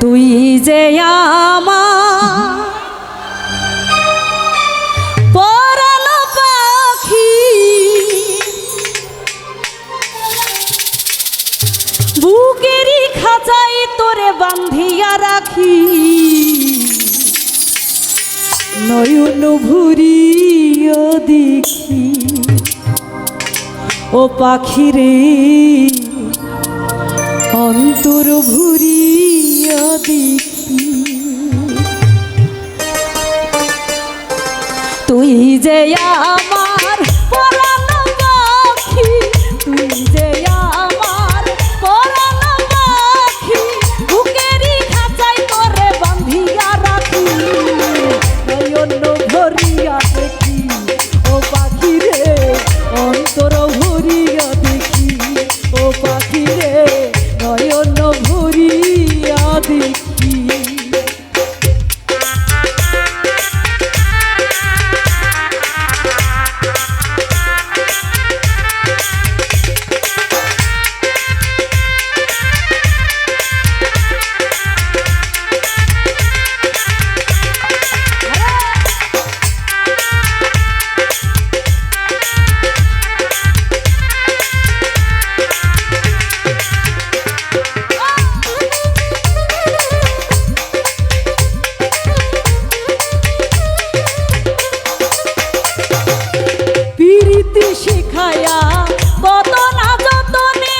তুই যে আমার পরাণ পাখি, বুকেরই খাঁচায় তোরে বান্ধিয়া রাখি, নয়ন ভুরিয়া দেখি ও পাখি রে, অন্তর ভুরিয়া দেখি। তুই যে আমার পরাণ পাখি, তুই যে আমার পরাণ পাখি, বুকেরই খাঁচায় তোরে বান্ধিয়া রাখি, নয়ন ভরিয়া দেখি ও পাখি রে, অন্তর ভরিয়া দেখি ও পাখি রে, নয়ন ভরিয়া দেখি। শিখায়া কত না যতনে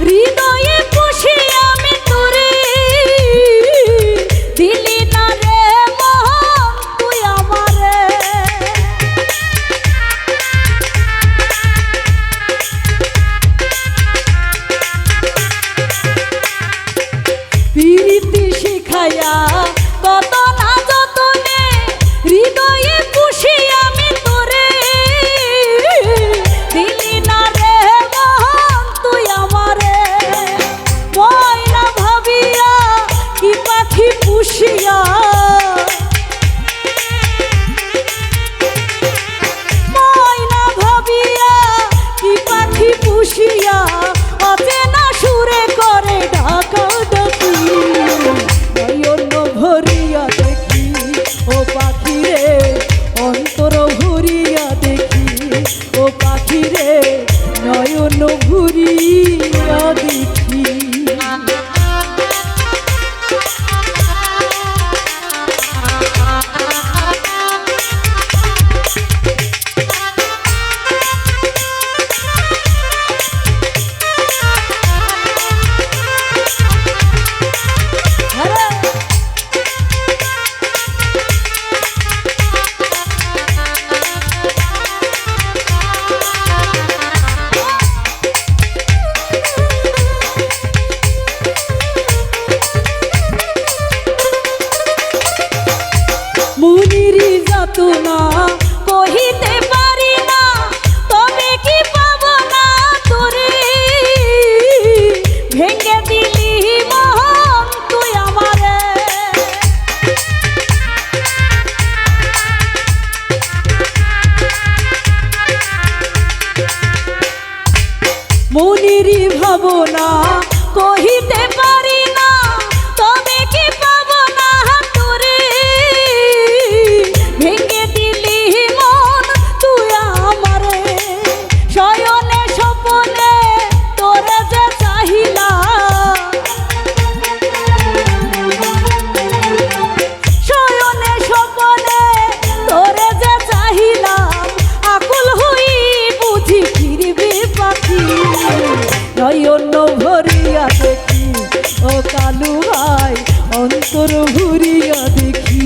হৃদয়ে পুষি আমি তোরে, দিলি না রে মন তুই আমারে, প্রীতি শিখায়া কত না যতনে হৃদয়ে পুষি আমি তোরে, দিলি না রে মন তুই আমারে, ময়না ভাবিয়া কি পাখি পুষিয়া, ময়না ভাবিয়া কি পাখি পুষিয়া, অচেনা সুরে করে ঢাকা ডাকি, নয়ন ভরিয়া দেখি ও পাখি রে, অন্তর ভরিয়া দেখি ও পাখি রে, নয়ন ভরিয়া দেখি। মুনিরি যাতনা কহিতে পারি না, তবে কি পাব না তোরে, ভেঙে দিলি মন তুই আমারে, মুনিরি ভাবনা কহিতে পারি না, তবে কি পাব না তোরে, ভেঙে দিলি মন তুই আমারে, শয়নে স্বপনে তোরে যে চাহিলাম, শয়নে স্বপনে তোরে যে চাহিলাম, আকুল হই বুঝি ফিরবি পাখি, নয়ন ভরিয়া দেখি ও কালু ভাই, অন্তর ভরিয়া দেখি।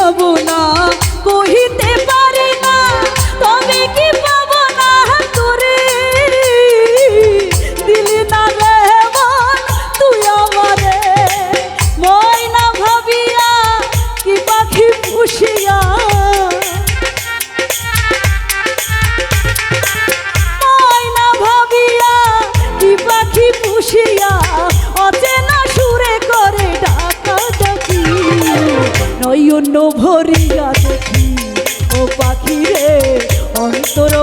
পাবো না কহিতে পারি না তবে কি পাবো না তোরে দিলি না রে মন তুই আমারে ময়না ভাবিয়া কি পাখি পুষিয়া ময়না ভাবিয়া কি পাখি পুষিয়া অচেনা সুরে করে ডাকা ডাকি নয়ন ভরিয়া দেখি ও পাখি রে অন্তর